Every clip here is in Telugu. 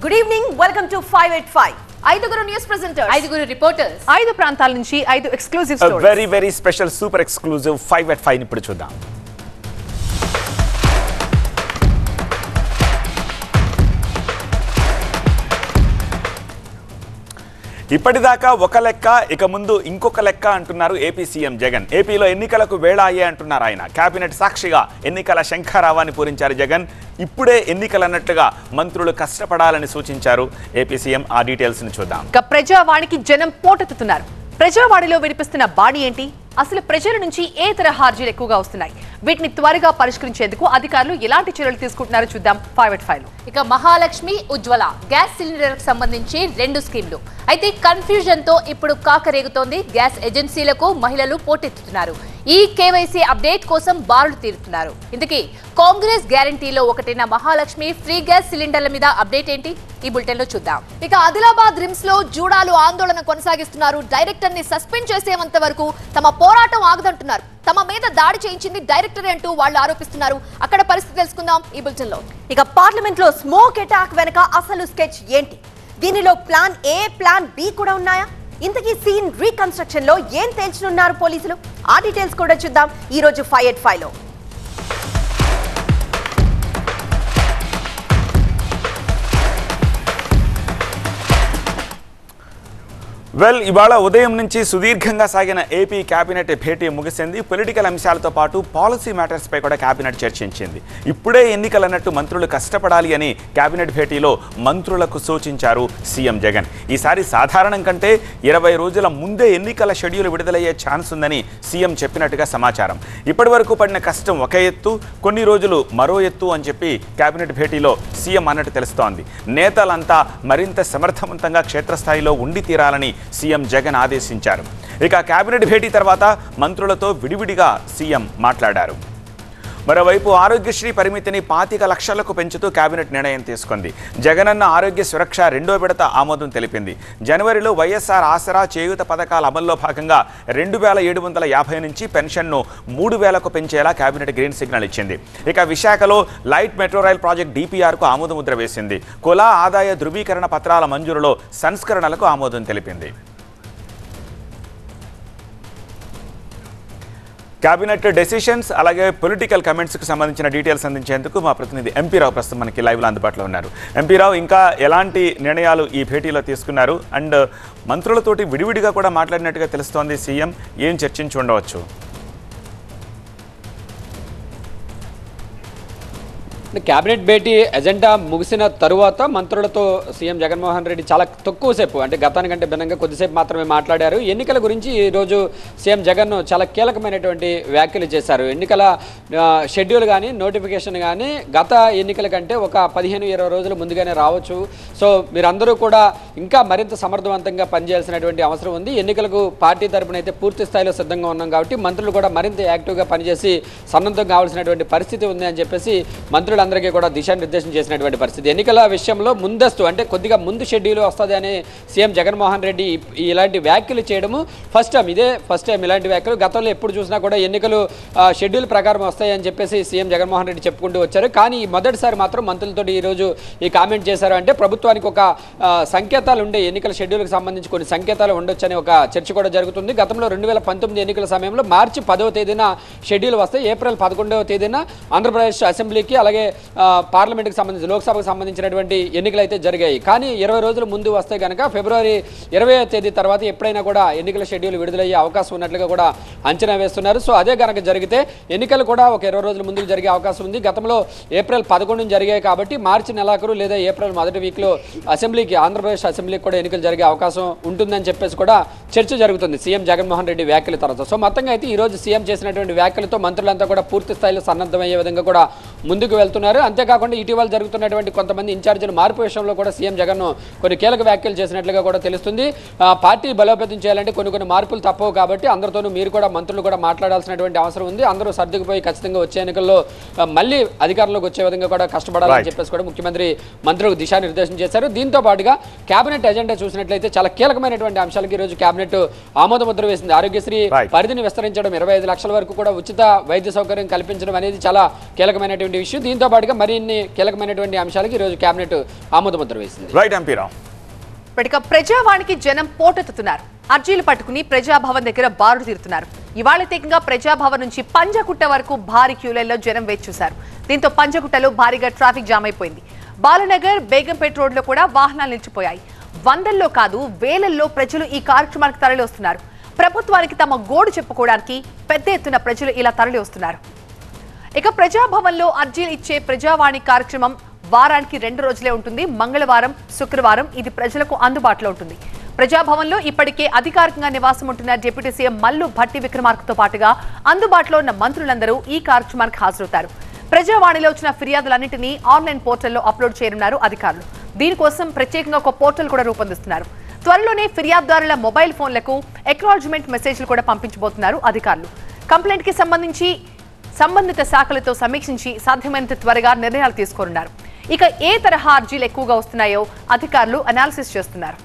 Good evening. Welcome to 585. ఐదుగురు న్యూస్ ప్రెజెంటర్స్, ఐదుగురు రిపోర్టర్స్, ఐదు ప్రాంతాల నుంచి ఐదు exclusive stories. Very special super exclusive 5 ఇప్పుడు చూద్దాం. ఇప్పటిదాకా ఒక లెక్క, ఇక ముందు ఇంకొక లెక్క అంటున్నారు ఏపీ సీఎం జగన్. ఏపీలో ఎన్నికలకు వేళ అయ్యే అంటున్నారు ఆయన. కేబినెట్ సాక్షిగా ఎన్నికల శంఖారావాన్ని పూరించారు జగన్. ఇప్పుడే ఎన్నికలన్నట్లుగా మంత్రులు కష్టపడాలని సూచించారు ఏపీ సీఎం. ఆ డీటెయిల్స్ ని చూద్దాం. ప్రజావాణికి జనం పోటెత్తుతున్నారు. ప్రజావాణిలో వినిపిస్తున్న బాణి ఏంటి? అసలు ప్రజల నుంచి ఏ తరహా అర్జీలు ఎక్కువగా వస్తున్నాయి? వీటిని త్వరగా పరిష్కరించేందుకు అధికారులు ఎలాంటి చర్యలు తీసుకుంటున్నారో చూద్దాం 585 లో. ఇక మహాలక్ష్మి, ఉజ్వల గ్యాస్ సిలిండర్ కు సంబంధించి 2 స్కీమ్లు. అయితే కన్ఫ్యూజన్ తో ఇప్పుడు కాకరేగుతోంది. గ్యాస్ ఏజెన్సీలకు మహిళలు పోటెత్తుతున్నారు. ఈ కేవైసీ అప్డేట్ కోసం బారులు తీరుతున్నారు. ఇందుకే కాంగ్రెస్ గ్యారంటీలో ఒకటైన మహాలక్ష్మి ఫ్రీ గ్యాస్ సిలిండర్ల మీద అప్డేట్ ఏంటి? ఈ బులెటిన్ లో చూద్దాం. ఇక ఆదిలాబాద్ రిమ్స్ లో జూడాలు ఆందోళన కొనసాగిస్తున్నారు. డైరెక్టర్ ని సస్పెండ్ చేసేంత వరకు తమ పోరాటం ఆగదంటున్నారు. తమ మీద దాడి చేయించింది డైరెక్టర్ అంటూ వాళ్ళు ఆరోపిస్తున్నారు. అక్కడ పరిస్థితి తెలుసుకుందాం ఈ బులెటిన్ లో. ఇక పార్లమెంట్ లో స్మోక్ అటాక్ వెనక అసలు స్కెచ్ ఏంటి? దీనిలో ప్లాన్ ఏ, ప్లాన్ బి కూడా ఉన్నాయా? ఇంతకీ సీన్ రీకన్స్ట్రక్షన్ లో ఏం తేల్చనున్నారు పోలీసులు? ఆ డీటెయిల్స్ కూడా చూద్దాం ఈ రోజు 585 లో. ఇవాళ ఉదయం నుంచి సుదీర్ఘంగా సాగిన ఏపీ కేబినెట్ భేటీ ముగిసింది. పొలిటికల్ అంశాలతో పాటు పాలసీ మ్యాటర్స్ పై కూడా కేబినెట్ చర్చించింది. ఇప్పుడే ఎన్నికలన్నట్టు మంత్రులు కష్టపడాలి అని కేబినెట్ భేటీలో మంత్రులకు సూచించారు సీఎం జగన్. ఈసారి సాధారణం కంటే 20 రోజుల ముందే ఎన్నికల షెడ్యూల్ విడుదలయ్యే ఛాన్స్ ఉందని సీఎం చెప్పినట్టుగా సమాచారం. ఇప్పటి వరకు పడిన కష్టం ఒక ఎత్తు, కొన్ని రోజులు మరో ఎత్తు అని చెప్పి కేబినెట్ భేటీలో సీఎం అన్నట్టు తెలుస్తోంది. నేతలంతా మరింత సమర్థవంతంగా క్షేత్రస్థాయిలో ఉండి తీరాలని సీఎం జగన్ ఆదేశించారు. ఇక కేబినెట్ భేటీ తర్వాత మంత్రులతో విడివిడిగా సీఎం మాట్లాడారు. మరోవైపు ఆరోగ్యశ్రీ పరిమితిని 25 లక్షలకు పెంచుతూ కేబినెట్ నిర్ణయం తీసుకుంది. జగనన్న ఆరోగ్య సురక్ష 2వ విడత ఆమోదం తెలిపింది. జనవరిలో వైఎస్ఆర్ ఆసరా, చేయూత పథకాల అమల్లో భాగంగా 2750 నుంచి పెన్షన్ను 3000కు పెంచేలా కేబినెట్ గ్రీన్ సిగ్నల్ ఇచ్చింది. ఇక విశాఖలో లైట్ మెట్రో రైల్ ప్రాజెక్ట్ DPRకు ఆమోదముద్ర వేసింది. కుల ఆదాయ ధృవీకరణ పత్రాల మంజూరులో సంస్కరణలకు ఆమోదం తెలిపింది. కేబినెట్ డెసిషన్స్ అలాగే పొలిటికల్ కమెంట్స్కి సంబంధించిన డీటెయిల్స్ అందించేందుకు మా ప్రతినిధి ఎంపీ రావు ప్రస్తుతం మనకి లైవ్లో అందుబాటులో ఉన్నారు. ఎంపీ రావు, ఇంకా ఎలాంటి నిర్ణయాలు ఈ భేటీలో తీసుకున్నారు? అండ్ మంత్రులతోటి విడివిడిగా కూడా మాట్లాడినట్టుగా తెలుస్తోంది సీఎం. ఏం చర్చించి ఉండవచ్చు? కేబినెట్ భేటీ ఎజెండా ముగిసిన తరువాత మంత్రులతో సీఎం జగన్మోహన్ రెడ్డి చాలా తక్కువసేపు, అంటే గతానికంటే భిన్నంగా కొద్దిసేపు మాత్రమే మాట్లాడారు. ఎన్నికల గురించి ఈరోజు సీఎం జగన్ చాలా కీలకమైనటువంటి వ్యాఖ్యలు చేశారు. ఎన్నికల షెడ్యూల్ కానీ నోటిఫికేషన్ కానీ గత ఎన్నికల కంటే ఒక 15-20 రోజులు ముందుగానే రావచ్చు. సో మీరందరూ కూడా ఇంకా మరింత సమర్థవంతంగా పనిచేయాల్సినటువంటి అవసరం ఉంది. ఎన్నికలకు పార్టీ తరపున అయితే పూర్తి స్థాయిలో సిద్ధంగా ఉన్నాం కాబట్టి మంత్రులు కూడా మరింత యాక్టివ్గా పనిచేసి సన్నద్ధం కావాల్సినటువంటి పరిస్థితి ఉంది అని చెప్పేసి మంత్రులు అందరికీ కూడా దిశానిర్దేశం చేసినటువంటి పరిస్థితి. ఎన్నికల విషయంలో ముందస్తు, అంటే కొద్దిగా ముందు షెడ్యూల్ వస్తుంది అని సీఎం జగన్మోహన్ రెడ్డి ఇలాంటి వ్యాఖ్యలు చేయడము ఫస్ట్ టైం ఇలాంటి వ్యాఖ్యలు. గతంలో ఎప్పుడు చూసినా కూడా ఎన్నికలు షెడ్యూల్ ప్రకారం వస్తాయని చెప్పేసి సీఎం జగన్మోహన్ రెడ్డి చెప్పుకుంటూ వచ్చారు. కానీ మొదటిసారి మాత్రం మంత్రులతో ఈరోజు ఈ కామెంట్ చేశారు. అంటే ప్రభుత్వానికి ఒక సంకేతాలు ఉండే, ఎన్నికల షెడ్యూల్కి సంబంధించి కొన్ని సంకేతాలు ఉండొచ్చని ఒక చర్చ కూడా జరుగుతుంది. గతంలో 2019 ఎన్నికల సమయంలో మార్చి 10వ తేదీన షెడ్యూల్ వస్తే ఏప్రిల్ 11వ తేదీన ఆంధ్రప్రదేశ్ అసెంబ్లీకి అలాగే పార్లమెంట్కి సంబంధించి లోక్సభకు సంబంధించినటువంటి ఎన్నికలు అయితే జరిగాయి. కానీ 20 రోజుల ముందు వస్తే కనుక ఫిబ్రవరి 20వ తేదీ తర్వాత ఎప్పుడైనా కూడా ఎన్నికల షెడ్యూల్ విడుదలయ్యే అవకాశం ఉన్నట్లుగా కూడా అంచనా వేస్తున్నారు. సో అదే కనుక జరిగితే ఎన్నికలు కూడా ఒక 20 రోజుల ముందు జరిగే అవకాశం ఉంది. గతంలో ఏప్రిల్ 11 జరిగాయి కాబట్టి మార్చి నెలాఖరు లేదా ఏప్రిల్ మొదటి వీక్లో ఆంధ్రప్రదేశ్ అసెంబ్లీకి కూడా ఎన్నికలు జరిగే అవకాశం ఉంటుందని చెప్పేసి కూడా చర్చ జరుగుతుంది సీఎం జగన్మోహన్ రెడ్డి వ్యాఖ్యల తర్వాత. సో మొత్తంగా అయితే ఈరోజు సీఎం చేసినటువంటి వ్యాఖ్యలతో మంత్రులంతా కూడా పూర్తి స్థాయిలో సన్నద్ధమయ్యే విధంగా కూడా ముందుకు వెళ్తున్నారు. అంతేకాకుండా ఇటీవల జరుగుతున్నటువంటి కొంతమంది ఇన్ఛార్జీల మార్పు విషయంలో కూడా సీఎం జగన్ కొన్ని కీలక వ్యాఖ్యలు చేసినట్లుగా కూడా తెలుస్తుంది. పార్టీ బలోపేతం చేయాలంటే కొన్ని మార్పులు తప్పవు కాబట్టి అందరితోనూ మీరు కూడా మంత్రులు కూడా మాట్లాడాల్సినటువంటి అవసరం ఉంది. అందరూ సర్దుకుపోయి ఖచ్చితంగా వచ్చే ఎన్నికల్లో మళ్ళీ అధికారంలోకి వచ్చే విధంగా కూడా కష్టపడాలని చెప్పేసి కూడా ముఖ్యమంత్రి మంత్రులకు దిశానిర్దేశం చేశారు. దీంతో పాటుగా కేబినెట్ ఎజెండా చూసినట్లయితే చాలా కీలకమైనటువంటి అంశాలకి ఈరోజు కేబినెట్ ఆమోద ముద్ర వేసింది. ఆరోగ్యశ్రీ పరిధిని విస్తరించడం, 25 లక్షల వరకు కూడా ఉచిత వైద్య సౌకర్యం కల్పించడం అనేది చాలా కీలకమైనటువంటి విషయం. దీంతో వీటితో పాటుగా మరిన్ని కీలకమైనటువంటి అంశాలకు ఈరోజు కేబినెట్ ఆమోదముద్ర వేసింది. రైట్ ఎంపీరావు. ఇప్పటిక ప్రజావాణికి జనం పోటెత్తుతున్నారు. అర్జీలు పట్టుకుని ప్రజాభవన్ దగ్గర బారులు తీరుతున్నారు. ఇవాళ తేకంగా ప్రజాభవన్ నుంచి పంజగుట్ట వరకు భారీ క్యూలైన్లో జనం వేచి చూశారు. దీంతో పంజగుట్టలో భారీగా ట్రాఫిక్ జామ్ అయిపోయింది. బాలనగర్, బేగంపేట రోడ్లో కూడా వాహనాలు నిలిచిపోయాయి. వందల్లో కాదు వేలల్లో ప్రజలు ఈ కార్యక్రమానికి తరలి వస్తున్నారు. ప్రభుత్వానికి తమ గోడు చెప్పుకోవడానికి పెద్ద ఎత్తున ప్రజలు ఇలా తరలి వస్తున్నారు. ఇక ప్రజాభవన్లో అర్జీలు ఇచ్చే ప్రజావాణి కార్యక్రమం వారానికి 2 రోజులే ఉంటుంది. మంగళవారం, శుక్రవారం ఇది ప్రజలకు అందుబాటులో ఉంటుంది. ప్రజాభవన్లో ఇప్పటికే అధికారికంగా నివాసం ఉంటున్న డిప్యూటీ సీఎం మల్లు భట్టి విక్రమార్కతో పాటుగా అందుబాటులో ఉన్న మంత్రులందరూ ఈ కార్యక్రమానికి హాజరవుతారు. ప్రజావాణిలో వచ్చిన ఫిర్యాదులన్నింటినీ ఆన్లైన్ పోర్టల్లో అప్లోడ్ చేయనున్నారు అధికారులు. దీనికోసం ప్రత్యేకంగా ఒక పోర్టల్ కూడా రూపొందిస్తున్నారు. త్వరలోనే ఫిర్యాదుదారుల మొబైల్ ఫోన్లకు అక్నాలెడ్జ్మెంట్ మెసేజ్లు కూడా పంపించబోతున్నారు అధికారులు. కంప్లైంట్ కి సంబంధించి సంబంధిత శాఖలతో సమీక్షించి సాధ్యమైనంత త్వరగా నిర్ణయాలు తీసుకోనున్నారు. ఇక ఏ తరహా అర్జీలు ఎక్కువగా వస్తున్నాయో అధికారులు అనాలిసిస్ చేస్తున్నారు.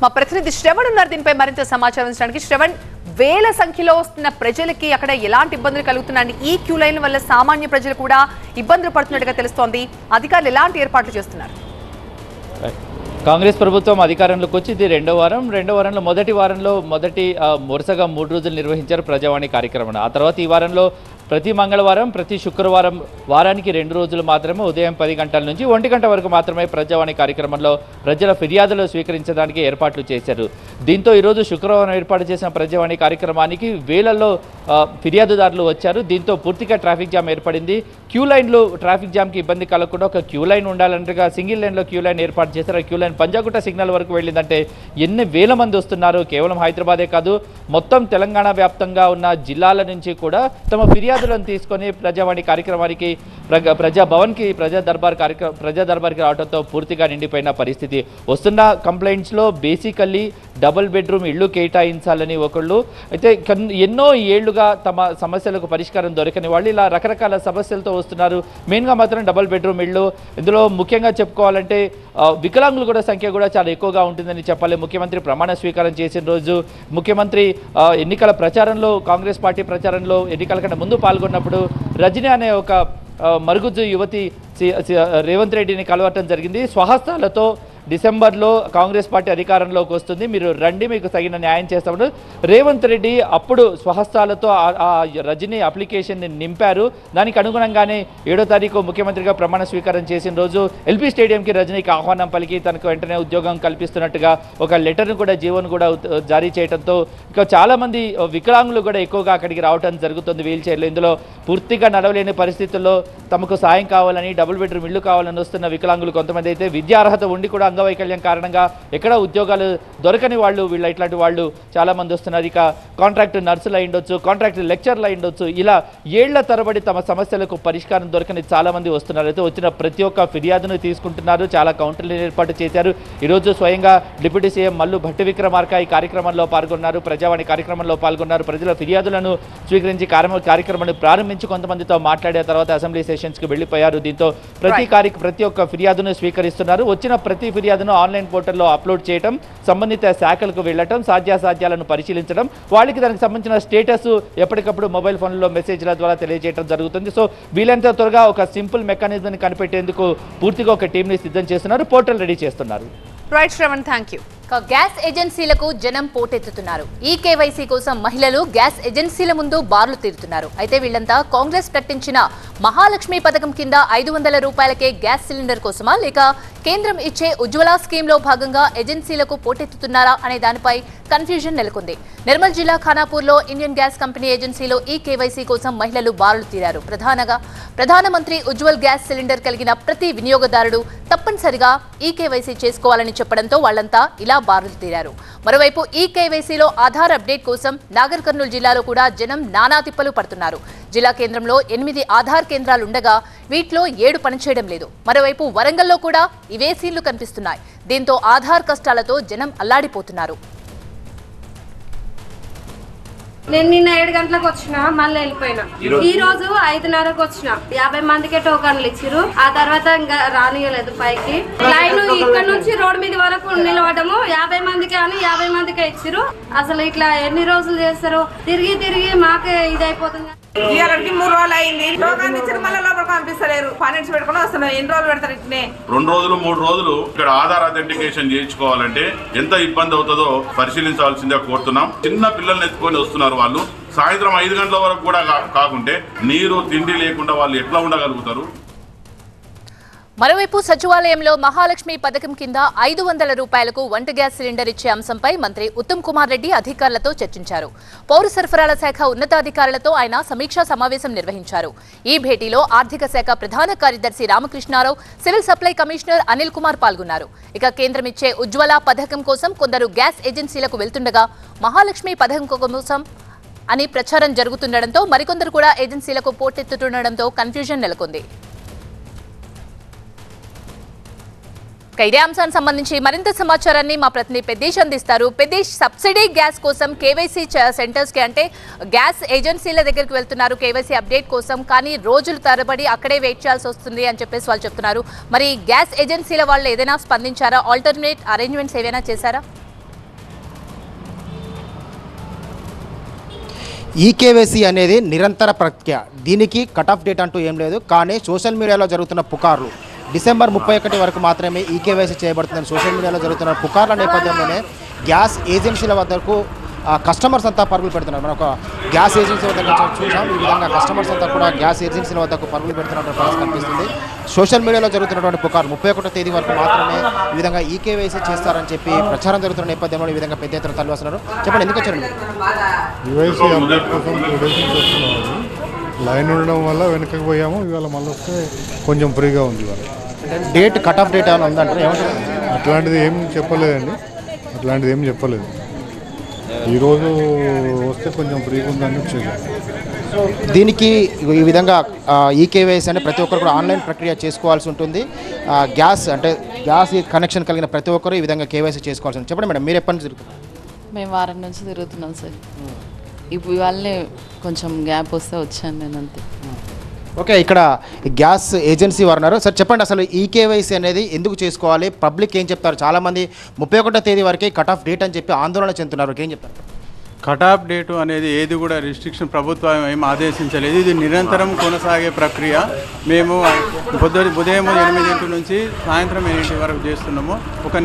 మా ప్రతినిధి శ్రవణ్ ఉన్నారు దీనిపై మరింత సమాచారం ఇచ్చడానికి. శ్రవణ్, వేల సంఖ్యలో వస్తున్న ప్రజలకి అక్కడ ఎలాంటి ఇబ్బందులు కలుగుతున్నాయి? ఈ క్యూ లైన్ వల్ల సామాన్య ప్రజలు కూడా ఇబ్బందులు పడుతున్నట్టుగా తెలుస్తోంది. అధికారులు ఎలాంటి ఏర్పాట్లు చేస్తున్నారు? కాంగ్రెస్ ప్రభుత్వం అధికారంలోకి వచ్చి ఇది రెండో వారంలో మొదటి వరుసగా 3 రోజులు నిర్వహించారు ప్రజావాణి కార్యక్రమం. ఆ తర్వాత ఈ వారంలో ప్రతి మంగళవారం, ప్రతి శుక్రవారం వారానికి 2 రోజులు మాత్రమే ఉదయం 10 గంటల నుంచి 1 గంట వరకు మాత్రమే ప్రజావాణి కార్యక్రమంలో ప్రజల ఫిర్యాదులు స్వీకరించడానికి ఏర్పాట్లు చేశారు. దీంతో ఈరోజు శుక్రవారం ఏర్పాటు చేసిన ప్రజావాణి కార్యక్రమానికి వేలల్లో ఫిర్యాదుదారులు వచ్చారు. దీంతో పూర్తిగా ట్రాఫిక్ జామ్ ఏర్పడింది. క్యూ లైన్లో ట్రాఫిక్ జామ్కి ఇబ్బంది కలగకుండా ఒక క్యూ లైన్ ఉండాలంటగా సింగిల్ లైన్లో క్యూ లైన్ ఏర్పాటు చేశారు. ఆ క్యూ లైన్ పంజాగుట్ట సిగ్నల్ వరకు వెళ్ళిందంటే ఎన్ని వేల మంది వస్తున్నారు. కేవలం హైదరాబాదే కాదు, మొత్తం తెలంగాణ వ్యాప్తంగా ఉన్న జిల్లాల నుంచి కూడా తమ ఫిర్యాదులను తీసుకొని ప్రజావాణి కార్యక్రమానికి ప్రజాభవన్కి ప్రజా దర్బార్కి రావడంతో పూర్తిగా నిండిపోయిన పరిస్థితి. వస్తున్న కంప్లైంట్స్లో బేసికల్లీ డబుల్ బెడ్రూమ్ ఇళ్ళు కేటాయించాలని ఒకళ్ళు అయితే ఎన్నో ఏళ్లుగా తమ సమస్యలకు పరిష్కారం దొరకని వాళ్ళు ఇలా రకరకాల సమస్యలతో వస్తున్నారు. మెయిన్గా మాత్రం డబుల్ బెడ్రూమ్ ఇళ్ళు. ఇందులో ముఖ్యంగా చెప్పుకోవాలంటే వికలాంగులు కూడా సంఖ్య కూడా చాలా ఎక్కువగా ఉంటుందని చెప్పాలి. ముఖ్యమంత్రి ప్రమాణ స్వీకారం చేసిన రోజు ముఖ్యమంత్రి ఎన్నికల ప్రచారంలో, కాంగ్రెస్ పార్టీ ప్రచారంలో ఎన్నికల కంటే ముందు పాల్గొన్నప్పుడు రజనీ అనే ఒక మరుగుజ్జు యువతి రేవంత్ రెడ్డిని కలవటం జరిగింది. స్వహస్తాలతో డిసెంబర్లో కాంగ్రెస్ పార్టీ అధికారంలోకి వస్తుంది, మీరు రండి, మీకు తగిన న్యాయం చేస్తామని రేవంత్ రెడ్డి అప్పుడు స్వహస్తాలతో ఆ రజనీ అప్లికేషన్ని నింపారు. దానికి అనుగుణంగానే 7వ తారీఖు ముఖ్యమంత్రిగా ప్రమాణ స్వీకారం చేసిన రోజు ఎల్బీ స్టేడియంకి రజనీకి ఆహ్వానం పలికి తనకు వెంటనే ఉద్యోగం కల్పిస్తున్నట్టుగా ఒక లెటర్ను కూడా జీవోను కూడా జారీ చేయడంతో ఇక చాలామంది వికలాంగులు కూడా ఎక్కువగా అక్కడికి రావడం జరుగుతుంది వీల్ చైర్లో. ఇందులో పూర్తిగా నడవలేని పరిస్థితుల్లో తమకు సాయం కావాలని, డబుల్ బెడ్రూమ్ ఇల్లు కావాలని వస్తున్న వికలాంగులు కొంతమంది అయితే విద్యార్హత ఉండి కూడా అంగవైకల్యం కారణంగా ఎక్కడ ఉద్యోగాలు దొరకని వాళ్ళు ఇట్లాంటి వాళ్ళు చాలా మంది వస్తున్నారు. ఇక కాంట్రాక్ట్ నర్సులు అయి ఉండొచ్చు, కాంట్రాక్ట్ లెక్చర్లు అయి ఉండొచ్చు, ఇలా ఏళ్ల తరబడి తమ సమస్యలకు పరిష్కారం దొరకని చాలా మంది వస్తున్నారు. అయితే వచ్చిన ప్రతి ఒక్క ఫిర్యాదును తీసుకుంటున్నారు. చాలా కౌంటర్లు ఏర్పాటు చేశారు. ఈరోజు స్వయంగా డిప్యూటీ సీఎం మల్లు భట్టి విక్రమార్క ఈ కార్యక్రమంలో పాల్గొన్నారు, ప్రజావాణి కార్యక్రమంలో పాల్గొన్నారు. ప్రజల ఫిర్యాదులను స్వీకరించి కార్యక్రమాన్ని ప్రారంభించి కొంతమందితో మాట్లాడే తర్వాత అసెంబ్లీ సెషన్స్కి వెళ్ళిపోయారు. దీంతో ప్రతి ఒక్క ఫిర్యాదును స్వీకరిస్తున్నారు. వచ్చిన ప్రతి ఫిర్యాదును ఆన్లైన్ పోర్టల్లో అప్లోడ్ చేయడం, సంబంధిత శాఖలకు వెళ్ళటం, సాధ్యాసాధ్యాలను పరిశీలించడం, వాళ్ళకి దానికి సంబంధించిన స్టేటస్ ఎప్పటికప్పుడు మొబైల్ ఫోన్లో మెసేజ్ల ద్వారా తెలియజేయడం జరుగుతుంది. సో వీలైనంత త్వరగా ఒక సింపుల్ మెకానిజంని కనిపెట్టేందుకు పూర్తిగా ఒక టీంని సిద్ధం చేస్తున్నారు, పోర్టల్ రెడీ చేస్తున్నారు. Right Shravan, thank you. Gas ఏజెన్సీలకు జనం పోటెత్తుతున్నారు. ఈ కేవైసీ కోసం మహిళలు గ్యాస్ ఏజెన్సీల ముందు బార్లు తీరుతున్నారు. అయితే వీళ్ళంతా కాంగ్రెస్ ప్రకటించిన మహాలక్ష్మి పథకం కింద 500 రూపాయలకే గ్యాస్ సిలిండర్ కోసమా, లేక కేంద్రం ఇచ్చే ఉజ్వల స్కీమ్ లో భాగంగా ఏజెన్సీలకు పోటెత్తుతున్నారా అనే దానిపై కన్ఫ్యూజన్ నెలకొంది. నిర్మల్ జిల్లా ఖానాపూర్లో ఇండియన్ గ్యాస్ కంపెనీ ఏజెన్సీలో ఈ కేవైసీ కోసం మహిళలు బారులు తీరారు. ప్రధానమంత్రి ఉజ్వల్ గ్యాస్ సిలిండర్ కలిగిన ప్రతి వినియోగదారుడు తప్పనిసరిగా ఈ కేవైసీ చేసుకోవాలని చెప్పడంతో వాళ్లంతా ఇలా బారులు తీరారు. మరోవైపు ఈ కేవైసీలో ఆధార్ అప్డేట్ కోసం నాగర్ కర్నూలు జిల్లాలో కూడా జనం నానా తిప్పలు పడుతున్నారు. జిల్లా కేంద్రంలో 8 ఆధార్ కేంద్రాలు ఉండగా వీటిలో 7 పనిచేయడం లేదు. మరోవైపు వరంగల్లో కూడా ఇవే సీన్లు కనిపిస్తున్నాయి. దీంతో ఆధార్ కష్టాలతో జనం అల్లాడిపోతున్నారు. నేను నిన్న 7 గంటలకు వచ్చిన, మళ్ళీ వెళ్ళిపోయినా. ఈ రోజు 5:30కు వచ్చిన. 50 మందికే టోకన్లు ఇచ్చిరు. ఆ తర్వాత ఇంకా రానియలేదు పైకి. లైన్ ఇక్కడ నుంచి రోడ్ మీద వరకు నిలబడము. 50 మందికి అని 50 మందికే ఇచ్చిరు. అసలు ఇట్లా ఎన్ని రోజులు చేస్తారు? తిరిగి తిరిగి మాకే ఇదైపోతుంది. ఇవాళకి 3 రోజులు అయింది. టోకన్ ఇచ్చిన మళ్ళీ లోపలికి పంపిస్తలేరు. పన్నెంట్స్ పెట్టుకుని వస్తున్నారు. ఎన్ని రోజులు పెడతారు? ఇట్నే 2 రోజులు 3 రోజులు ఇక్కడ ఆధార్ అథెంటికేషన్ చేయించుకోవాలంటే ఎంత ఇబ్బంది అవుతుందో పరిశీలించాల్సిందే కోరుతున్నాం. చిన్న పిల్లల్ని ఎత్తుకొని వస్తున్నారు వాళ్ళు. సాయంత్రం 5 గంటల వరకు కూడా కాకుంటే నీరు తిండి లేకుండా వాళ్ళు ఎట్లా ఉండగలుగుతారు? మరోవైపు సచివాలయంలో మహాలక్ష్మి పథకం కింద 500 రూపాయలకు వంట గ్యాస్ సిలిండర్ ఇచ్చే అంశంపై మంత్రి ఉత్తమ్ కుమార్ రెడ్డి అధికారులతో చర్చించారు. పౌర సరఫరాల శాఖ ఉన్నతాధికారులతో ఆయన సమీక్షా సమావేశం నిర్వహించారు. ఈ భేటీలో ఆర్థిక శాఖ ప్రధాన కార్యదర్శి Ramakrishna Rao, civil supply commissioner Anil Kumar పాల్గొన్నారు. ఇక కేంద్రం ఇచ్చే ఉజ్వల పథకం కోసం కొందరు గ్యాస్ ఏజెన్సీలకు వెళ్తుండగా మహాలక్ష్మి పథకం కోసం అని ప్రచారం జరుగుతుండటంతో మరికొందరు కూడా ఏజెన్సీలకు పోటెత్తుతుండటంతో కన్ఫ్యూజన్ నెలకొంది. ఇదే అంశానికి సంబంధించి మరింత సమాచారాన్ని మా ప్రతినిధి పెద్దేశ్ అందిస్తారు. పెద్దేశ్, సబ్సిడీ గ్యాస్ కోసం కేవైసీ సెంటర్స్ కి అంటే గ్యాస్ ఏజెన్సీల దగ్గరికి వెళ్తున్నారు కేవైసీ అప్డేట్ కోసం, కానీ రోజులు తరబడి అక్కడే వెయిట్ చేయాల్సి వస్తుంది అని చెప్పేసి వాళ్ళు చెప్తున్నారు. మరి గ్యాస్ ఏజెన్సీల వాళ్ళు ఏదైనా స్పందించారా? ఆల్టర్నేట్ అరేంజ్మెంట్స్ ఏవైనా చేశారా? ఈకేవైసీ అనేది నిరంతర ప్రక్రియ. దీనికి కట్ ఆఫ్ డేట్ అంటూ ఏం లేదు. కానీ సోషల్ మీడియాలో జరుగుతున్న పుకార్లు డిసెంబర్ 31 వరకు మాత్రమే ఈకేవైసీ చేయబడుతుందని సోషల్ మీడియాలో జరుగుతున్న పుకార్ల నేపథ్యంలోనే గ్యాస్ ఏజెన్సీల వద్దకు కస్టమర్స్ అంతా పరుగులు పెడుతున్నారు. మనం ఒక గ్యాస్ ఏజెన్సీ వద్ద చూసాం. ఈ విధంగా కస్టమర్స్ అంతా కూడా గ్యాస్ ఏజెన్సీల వద్దకు పరుగులు పెడుతున్నటువంటి పరిస్థితి కనిపిస్తుంది. సోషల్ మీడియాలో జరుగుతున్నటువంటి పుకార్ 31వ తేదీ వరకు మాత్రమే ఈ విధంగా ఈకేవైసీ చేస్తారని చెప్పి ప్రచారం జరుగుతున్న నేపథ్యంలో ఈ విధంగా పెద్ద ఎత్తున తరలి వస్తున్నారు. చెప్పండి, ఎందుకు వచ్చారు? ఈవైసీ అప్డేట్ కోసం 2 డేస్ నుంచి వస్తున్నాము. లైన్ ఉండడం వల్ల వెనకకి పోయాము. ఇవాళ మళ్ళీ వస్తే కొంచెం ఫ్రీగా ఉంది. ఇవాళ డేట్ కట్ ఆఫ్ డేట్ ఏమైనా ఉందంటారు? ఏమంటారు? అట్లాంటిది ఏం చెప్పలేదండి. అట్లాంటిది ఏం చెప్పలేదు. ఈరోజు వస్తే కొంచెం ఫ్రీగా ఉందని వచ్చేది. దీనికి ఈ విధంగా ఈకేవైసీ అంటే ప్రతి ఒక్కరు కూడా ఆన్లైన్ ప్రక్రియ చేసుకోవాల్సి ఉంటుంది. గ్యాస్ కనెక్షన్ కలిగిన ప్రతి ఒక్కరు ఈ విధంగా కేవైసీ చేసుకోవాల్సి ఉంటుంది. చెప్పండి మేడం, మీరు ఎప్పటి నుంచి తిరుగుతున్నారు? మేము వారం నుంచి తిరుగుతున్నాం సార్. ఇప్పుడు ఇవాళనే కొంచెం గ్యాప్ వస్తే వచ్చాను నేను, అంతే. ఓకే, ఇక్కడ గ్యాస్ ఏజెన్సీ వారు ఉన్నారు. సార్ చెప్పండి, అసలు ఈకేవైసీ అనేది ఎందుకు చేసుకోవాలి? పబ్లిక్ ఏం చెప్తారు? చాలామంది 31వ తేదీ వరకే కట్ ఆఫ్ డేట్ అని చెప్పి ఆందోళన చెందుతున్నారు. ఏం చెప్తారు? కట్ ఆఫ్ డేటు అనేది ఏది కూడా రిస్ట్రిక్షన్ ప్రభుత్వం ఏం ఆదేశించలేదు. ఇది నిరంతరం కొనసాగే ప్రక్రియ. మేము ఉదయం 8 నుంచి సాయంత్రం 8 వరకు చేస్తున్నాము.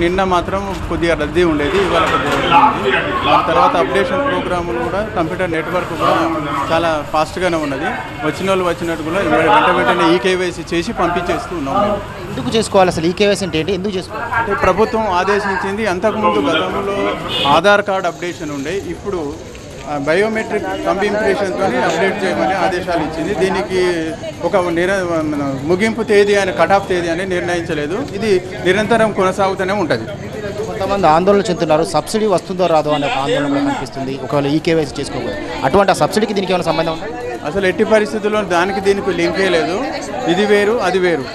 నిన్న మాత్రం కొద్దిగా రద్దీ ఉండేది, ఇవాళ కొద్దిగా ఉంది. ఆ తర్వాత అప్డేషన్ ప్రోగ్రాములు కూడా కంప్యూటర్ నెట్వర్క్ కూడా చాలా ఫాస్ట్గానే ఉన్నది. వచ్చిన వాళ్ళు వచ్చినట్టు కూడా వెంటనే ఈకేవైసీ చేసి పంపించేస్తూ ఉన్నాం. మేము ఎందుకు చేసుకోవాలి? అసలు ఈకేవైసీ అంటే ఏంటి? ఎందుకు చేసుకోవాలి? అంటే ప్రభుత్వం ఆదేశించింది. అంతకుముందు గతంలో ఆధార్ కార్డు అప్డేషన్ ఉండే, ఇప్పుడు బయోమెట్రిక్ కంప్యూటరేషన్తో అప్డేట్ చేయమని ఆదేశాలు ఇచ్చింది. దీనికి ఒక ముగింపు తేదీ అని కట్ ఆఫ్ తేదీ అని నిర్ణయించలేదు. ఇది నిరంతరం కొనసాగుతూనే ఉంటుంది. కొంతమంది ఆందోళన చెందుతున్నారు, సబ్సిడీ వస్తుందో రాదో అనే ఆందోళన కూడా కనిపిస్తుంది ఒకవేళ ఈకేవైసీ చేసుకోవాలి. అటువంటి ఆ సబ్సిడీకి దీనికి ఏమైనా సంబంధం ఉందా? అసలు ఎట్టి పరిస్థితుల్లో దానికి దీనికి లింకే లేదు. ఇది వేరు, అది వేరు.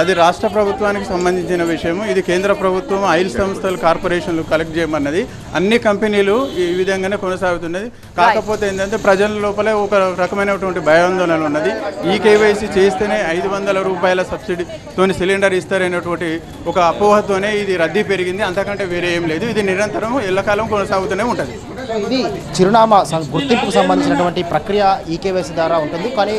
అది రాష్ట్ర ప్రభుత్వానికి సంబంధించిన విషయము. ఇది కేంద్ర ప్రభుత్వం ఆయిల్ సంస్థలు, కార్పొరేషన్లు కలెక్ట్ చేయమన్నది. అన్ని కంపెనీలు ఈ విధంగానే కొనసాగుతున్నది. కాకపోతే ఏంటంటే ప్రజల లోపలే ఒక రకమైనటువంటి భయాందోళన ఉన్నది. ఈ కేవైసీ చేస్తేనే 500 రూపాయల సబ్సిడీతోని సిలిండర్ ఇస్తారనేటువంటి ఒక అపోహతోనే ఇది రద్దీ పెరిగింది. అంతకంటే వేరే ఏం లేదు. ఇది నిరంతరం ఎల్లకాలం కొనసాగుతూనే ఉంటుంది. ఇది చిరునామా గుర్తింపుకు సంబంధించినటువంటి ప్రక్రియ ఈకేవైసీ ద్వారా ఉంటుంది. కానీ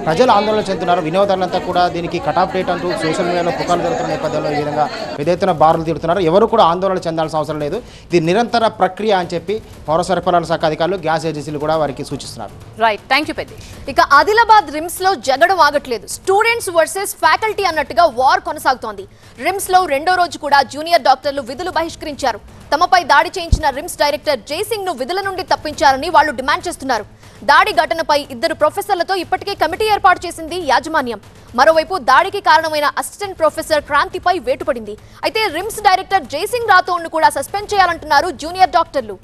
ప్రజలు ఆందోళన చెందుతున్నారు. వినియోగదారులంతా కూడా దీనికి కట్ ఆఫ్ డేట్ అంటూ సోషల్ మీడియాలో పుకార్లు జరుగుతున్న నేపథ్యంలో ఈ విధంగా పెద్ద ఎత్తున బారులు తిరుగుతున్నారు. ఎవరు కూడా ఆందోళన చెందాల్సిన అవసరం లేదు. ఇది నిరంతర ప్రక్రియ అని చెప్పి పౌర సరఫరాల శాఖ అధికారులు, గ్యాస్ ఏజెన్సీలు కూడా వారికి సూచిస్తున్నారు. రైట్, థ్యాంక్ యూ పెద్ద. ఇక ఆదిలాబాద్ రిమ్స్ లో జగడం ఆగట్లేదు. స్టూడెంట్స్ వర్సెస్ ఫ్యాకల్టీ అన్నట్టుగా వార్ కొనసాగుతోంది. రిమ్స్ లో 2వ రోజు కూడా జూనియర్ డాక్టర్లు విధులు బహిష్కరించారు. తమపై దాడి చేయించిన రిమ్స్ డైరెక్టర్ జైసింగ్ ను విధుల నుండి తప్పించారని వాళ్ళు డిమాండ్ చేస్తున్నారు. దాడి ఘటనపై 2 ప్రొఫెసర్లతో ఇప్పటికే కమిటీ ఏర్పాటు చేసింది యాజమాన్యం. మరోవైపు దాడికి కారణమైన అసిస్టెంట్ ప్రొఫెసర్ క్రాంతిపై వేటుపడింది. అయితే రిమ్స్ డైరెక్టర్ జైసింగ్ రాథోడ్ను కూడా సస్పెండ్ చేయాలంటున్నారు జూనియర్ డాక్టర్లు.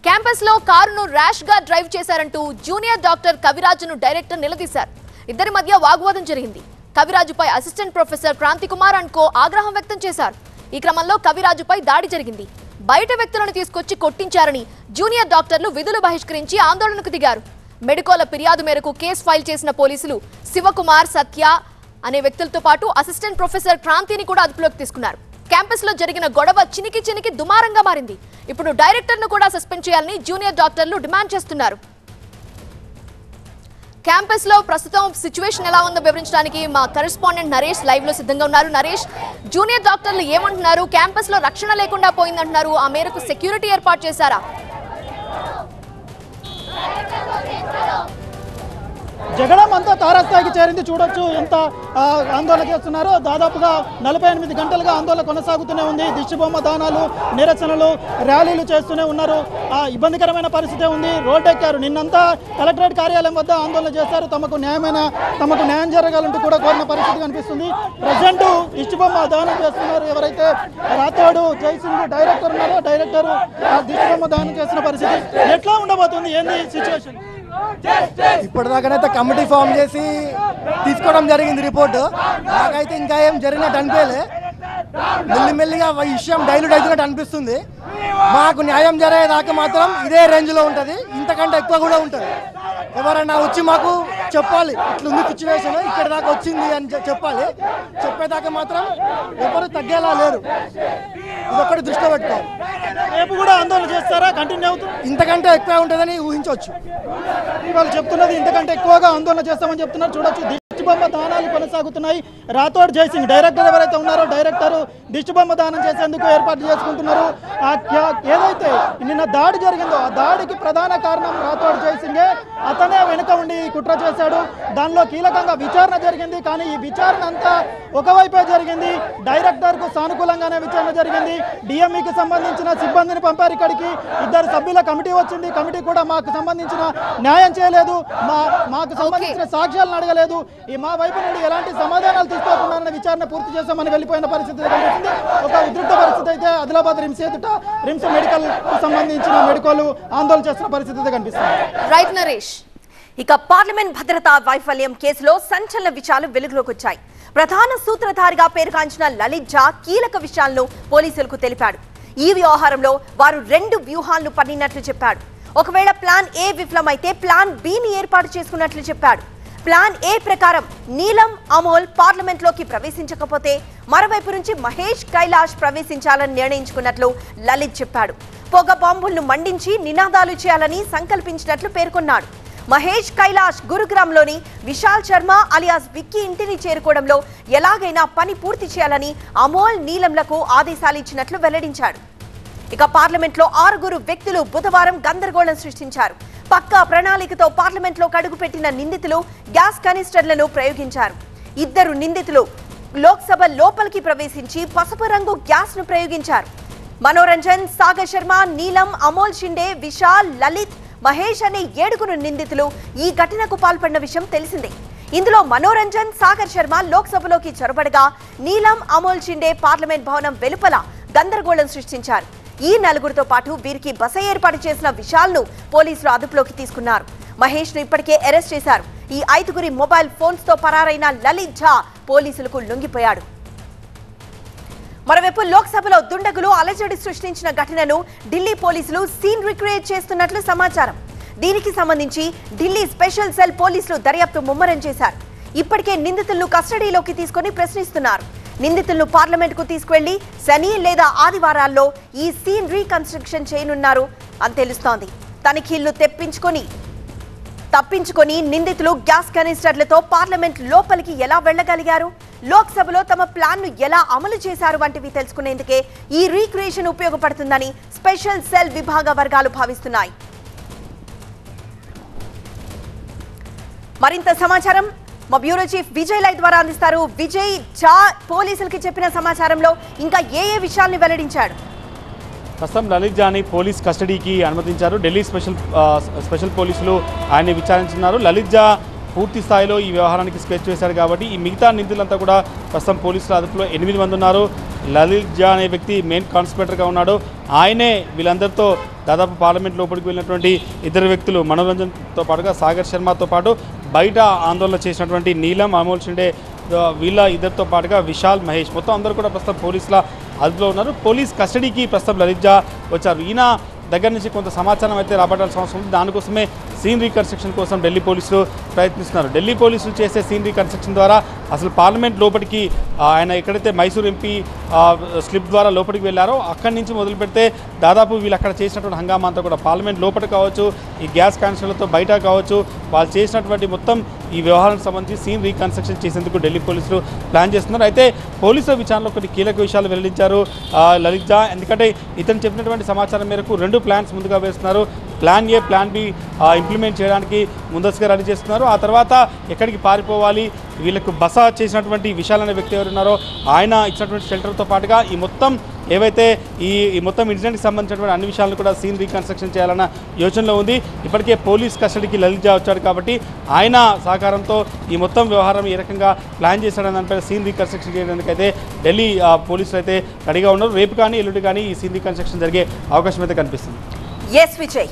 క్యాంపస్ లో కారును ర్యాష్ గా డ్రైవ్ చేశారంటూ జూనియర్ డాక్టర్ కవిరాజును డైరెక్టర్ నిలదీశారు. ఇద్దరి మధ్య వాగ్వాదం జరిగింది. కవిరాజుపై assistant professor Kranti Kumar and co ఆగ్రహం వ్యక్తం చేశారు. ఈ క్రమంలో కవిరాజుపై దాడి జరిగింది. బయట వ్యక్తులను తీసుకొచ్చి కొట్టించారని జూనియర్ డాక్టర్లు విధులు బహిష్కరించి ఆందోళనకు దిగారు. మెడికోల ఫిర్యాదు మేరకు కేసు ఫైల్ చేసిన పోలీసులు శివకుమార్, సత్య అనే వ్యక్తులతో పాటు అసిస్టెంట్ ప్రొఫెసర్ క్రాంతిని కూడా అదుపులోకి తీసుకున్నారు. క్యాంపస్ లో జరిగిన గొడవ చినికి దుమారంగా మారింది. ఇప్పుడు డైరెక్టర్ ను కూడా సస్పెండ్ చేయాలని జూనియర్ డాక్టర్లు డిమాండ్ చేస్తున్నారు. క్యాంపస్ లో ప్రస్తుతం సిచ్యువేషన్ ఎలా ఉందో వివరించడానికి మా కరెస్పాండెంట్ నరేష్ లైవ్ లో సిద్ధంగా ఉన్నారు. నరేష్, జూనియర్ డాక్టర్లు ఏమంటున్నారు? క్యాంపస్ లో రక్షణ లేకుండా పోయిందంటున్నారు. ఆ మేరకు సెక్యూరిటీ ఏర్పాటు చేశారా? జగడం అంతా తారాస్థాయికి చేరింది. చూడొచ్చు ఎంత ఆందోళన చేస్తున్నారో. దాదాపుగా 48 గంటలుగా ఆందోళన కొనసాగుతూనే ఉంది. దిష్టిబొమ్మ దానాలు, నిరసనలు, ర్యాలీలు చేస్తూనే ఉన్నారు. ఇబ్బందికరమైన పరిస్థితి ఉంది. రోడ్డు ఎక్కారు. నిన్నంతా కలెక్టరేట్ కార్యాలయం వద్ద ఆందోళన చేశారు. తమకు న్యాయం జరగాలంటూ కూడా కోరిన పరిస్థితి కనిపిస్తుంది. ప్రజెంట్ దిష్టిబొమ్మ దానం చేస్తున్నారు. ఎవరైతే రాథోడ్ జైసింగ్ డైరెక్టర్ ఉన్నారో డైరెక్టర్ దిష్టిబొమ్మ దానం చేసిన పరిస్థితి ఎట్లా ఉండబోతుంది? ఏంది సిచ్యువేషన్? ఇప్పటిదాకానైతే కమిటీ ఫామ్ చేసి తీసుకోవడం జరిగింది రిపోర్టు. నాకైతే ఇంకా ఏం జరిగినట్టు అనిపించలే. మెల్లిమెల్లిగా ఈ విషయం డైల్యూట్ అవుతున్నట్టు అనిపిస్తుంది. మాకు న్యాయం జరిగేదాకా మాత్రం ఇదే రేంజ్లో ఉంటుంది, ఇంతకంటే ఎక్కువ కూడా ఉంటుంది. ఎవరైనా వచ్చి మాకు చెప్పాలి, ఇట్లుంది సిచ్యువేషన్, ఇక్కడ దాకా వచ్చింది అని చెప్పాలి. చెప్పేదాకా మాత్రం ఎవరు తగ్గేలా లేరు. ఇదొక్కటి దృష్టిలో పెట్టుకోవాలి. రేపు కూడా ఆందోళన చేస్తారా? కంటిన్యూ అవుతుంది? ఇంతకంటే ఎక్కువ ఉంటుందని ఊహించవచ్చు. వాళ్ళు చెప్తున్నది ఇంతకంటే ఎక్కువగా ఆందోళన చేస్తామని చెప్తున్నారు. చూడొచ్చు దిష్టిబొమ్మ దానాలు కొనసాగుతున్నాయి. రాథోడ్ జైసింగ్ డైరెక్టర్ ఎవరైతే ఉన్నారో డైరెక్టర్ దిష్టిబొమ్మ దానం చేసేందుకు ఏర్పాటు చేసుకుంటున్నారు. ఏదైతే నిన్న దాడి జరిగిందో ఆ దాడికి ప్రధాన కారణం రాథోడ్ జైసింగే. అతనే వెనుక ఉండి కుట్ర చేశాడు. దానిలో కీలకంగా విచారణ జరిగింది. కానీ ఈ విచారణ అంతా ఒకవైపే జరిగింది. డైరెక్టర్కు సానుకూలంగానే విచారణ జరిగింది. డిఎంఈకి సంబంధించిన సిబ్బందిని పంపారు ఇక్కడికి. 2 సభ్యుల కమిటీ వచ్చింది. కమిటీ కూడా మాకు సంబంధించిన న్యాయం చేయలేదు, మాకు సంబంధించిన సాక్ష్యాలను అడగలేదు, మా వైపు నుండి ఎలాంటి సమాధానాలు తీసుకోకుండా విచారణ పూర్తి చేస్తామని వెళ్ళిపోయిన పరిస్థితి కనిపిస్తుంది. ఒక ఉద్రిక్త పరిస్థితి అయితే ఆదిలాబాద్ రిమ్స్ ఎదుట రిమ్స్ మెడికల్ సంబంధించిన మెడికల్ ఆందోళన చేస్తున్న పరిస్థితి కనిపిస్తుంది. రైట్ నరేష్. ఇక పార్లమెంట్ భద్రతా వైఫల్యం కేసులో సంచలన విషయాలు వెలుగులోకి వచ్చాయి. ప్రధాన సూత్రధారిగా పేరుగాంచిన లలిత్ ఝా కీలక విషయాలను పోలీసులకు తెలిపాడు. ఈ వ్యవహారంలో వారు 2 వ్యూహాలను పన్నినట్లు చెప్పాడు. ఒకవేళ ప్లాన్ ఏ విఫలమైతే ప్లాన్ బిని ఏర్పాటు చేసుకున్నట్లు చెప్పాడు. ప్లాన్ ఏ ప్రకారం నీలం అమోల్ పార్లమెంట్ లోకి ప్రవేశించకపోతే మరోవైపు నుంచి మహేష్ కైలాష్ ప్రవేశించాలని నిర్ణయించుకున్నట్లు లలిత్ చెప్పాడు. పొగ బాంబులను మండించి నినాదాలు చేయాలని సంకల్పించినట్లు పేర్కొన్నాడు. మహేష్ కైలాష్ గురుగ్రామ్లోని విశాల్ శర్మ అలియాస్ విక్కీ ఇంటిని చేరుకోవడంలో ఎలాగైనా పని పూర్తి చేయాలని అమోల్ నీలంలకు ఆదేశాలు ఇచ్చినట్లు వెల్లడించాడు. ఇక పార్లమెంట్లో 6 వ్యక్తులు బుధవారం గందరగోళం సృష్టించారు. పక్కా ప్రణాళికతో పార్లమెంట్లో కడుగుపెట్టిన నిందితులు గ్యాస్ కనిస్టర్లను ప్రయోగించారు. 2 నిందితులు లోక్సభ లోపలికి ప్రవేశించి పసుపు రంగు గ్యాస్ ను ప్రయోగించారు. మనోరంజన్, సాగర్ శర్మ, నీలం, అమోల్ షిండే, విశాల్, లలిత్, మహేష్ అనే 7 నిందితులు ఈ ఘటనకు పాల్పడిన విషయం తెలిసిందే. ఇందులో మనోరంజన్, సాగర్ శర్మ లోక్సభలోకి చొరబడగా నీలం, అమోల్ షిండే పార్లమెంట్ భవనం వెలుపల గందరగోళం సృష్టించారు. ఈ 4తో పాటు వీరికి బస ఏర్పాటు చేసిన విశాల్ను పోలీసులు అదుపులోకి తీసుకున్నారు. మహేష్ ను ఇప్పటికే అరెస్ట్ చేశారు. ఈ 5 మొబైల్ ఫోన్స్ తో పరారైన లలిత్ ఝా పోలీసులకు లొంగిపోయాడు. మరోవైపు లోక్సభలో దుండగులు అలజడి సృష్టించిన ఘటనను ఢిల్లీ పోలీసులు సీన్ రిక్రియేట్ చేస్తున్నట్లు సమాచారం. దీనికి సంబంధించి ఢిల్లీ స్పెషల్ సెల్ పోలీసులు దర్యాప్తు ముమ్మరం చేశారు. ఇప్పటికే నిందితులను కస్టడీలోకి తీసుకుని ప్రశ్నిస్తున్నారు. నిందితులను పార్లమెంట్ కు తీసుకువెళ్లి శని లేదా ఆదివారాల్లో ఈ సీన్ రీకన్స్ట్రక్షన్ చేయనున్నారు అని తెలుస్తోంది. తనిఖీలను తప్పించుకొని నిందితులు గ్యాస్ కనిస్టర్లతో పార్లమెంట్ లోపలికి ఎలా వెళ్లగలిగారు, లోక్సభలో తమ ప్లాన్ ను ఎలా అమలు చేశారు వంటివి తెలుసుకునేందుకే ఈ రీక్రియేషన్ ఉపయోగపడుతుందని స్పెషల్ సెల్ విభాగ వర్గాలు భావిస్తున్నాయి. మరింత సమాచారం మా బ్యూరో చీఫ్ విజయ్ లై ద్వారా అందిస్తారు. విజయ్, ఝా పోలీసులకి చెప్పిన సమాచారంలో ఇంకా ఏ విషయాల్ని వెల్లడించాడు? ప్రస్తుతం లలిత్ ఝాని పోలీస్ కస్టడీకి అనుమతించారు. ఢిల్లీ స్పెషల్ పోలీసులు ఆయన్ని విచారించున్నారు. లలిత్ ఝా పూర్తి స్థాయిలో ఈ వ్యవహారానికి స్కెచ్ వేశారు కాబట్టి ఈ మిగతా నిందితులంతా కూడా ప్రస్తుతం పోలీసుల అదుపులో 8 మంది ఉన్నారు. లలిత్ ఝా అనే వ్యక్తి మెయిన్ కాన్స్పిరేటర్గా ఉన్నాడు. ఆయనే వీళ్ళందరితో దాదాపు పార్లమెంట్ లోపలికి వెళ్ళినటువంటి 2 వ్యక్తులు మనోరంజన్తో పాటుగా సాగర్ శర్మతో పాటు బయట ఆందోళన చేసినటువంటి నీలం, అమోల్ షిండే వీళ్ళ 2తో పాటుగా విశాల్, మహేష్ మొత్తం అందరూ కూడా ప్రస్తుతం పోలీసుల అదుపులో ఉన్నారు. పోలీస్ కస్టడీకి ప్రస్తుతం లలిత్ జా వచ్చారు. ఈయన దగ్గర నుంచి కొంత సమాచారం అయితే రాబట్టాల్సిన అవసరం ఉంది. దానికోసమే సీన్ రీకన్స్ట్రక్షన్ కోసం ఢిల్లీ పోలీసులు ప్రయత్నిస్తున్నారు. ఢిల్లీ పోలీసులు చేసే సీన్ రీకన్స్ట్రక్షన్ ద్వారా అసలు పార్లమెంట్ లోపలికి ఆయన ఎక్కడైతే మైసూర్ ఎంపీ స్లిప్ ద్వారా లోపలికి వెళ్ళారో అక్కడి నుంచి మొదలు పెడితే దాదాపు వీళ్ళు అక్కడ చేసినటువంటి హంగామా అంతా కూడా పార్లమెంట్ లోపల కావచ్చు, ఈ గ్యాస్ కనెక్షన్లతో బయట కావచ్చు, వాళ్ళు చేసినటువంటి మొత్తం ఈ వ్యవహారానికి సంబంధించి సీన్ రీకన్స్ట్రక్షన్ చేసేందుకు ఢిల్లీ పోలీసులు ప్లాన్ చేస్తున్నారు. అయితే పోలీసుల విచారణలో కొన్ని కీలక విషయాలు వెల్లడించారు లలిత్ జా. ఎందుకంటే ఇతను చెప్పినటువంటి సమాచారం మేరకు 2 ప్లాన్స్ ముందుగా వేస్తున్నారు. Plan A, plan B implement చేయడానికి ముందస్తుగా రెడీ చేస్తున్నారు. ఆ తర్వాత ఎక్కడికి పారిపోవాలి, వీళ్ళకు బస చేసినటువంటి విశాలనే వ్యక్తి ఎవరున్నారో ఆయన ఇచ్చినటువంటి షెల్టర్తో పాటుగా ఈ మొత్తం ఏవైతే ఈ మొత్తం ఇన్సిడెంట్కి సంబంధించినటువంటి అన్ని విషయాలను కూడా సీన్ రీకన్స్ట్రక్షన్ చేయాలన్న యోచనలో ఉంది. ఇప్పటికే పోలీస్ కస్టడీకి లలిత్ జా వచ్చాడు కాబట్టి ఆయన సహకారంతో ఈ మొత్తం వ్యవహారం ఏ రకంగా ప్లాన్ చేశాడని దానిపై సీన్ రీకన్స్ట్రక్షన్ చేయడానికి అయితే ఢిల్లీ పోలీసులు అయితే రెడీగా ఉన్నారు. రేపు కానీ ఎల్లుండి కానీ ఈ సీన్ రీకన్స్ట్రక్షన్ జరిగే అవకాశం అయితే కనిపిస్తుంది. ఎస్ విజయ్,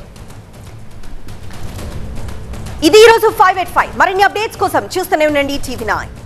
ఇది ఈరోజు 5 at 5. మరిన్ని అప్డేట్స్ కోసం చూస్తూనే ఉండండి TV9.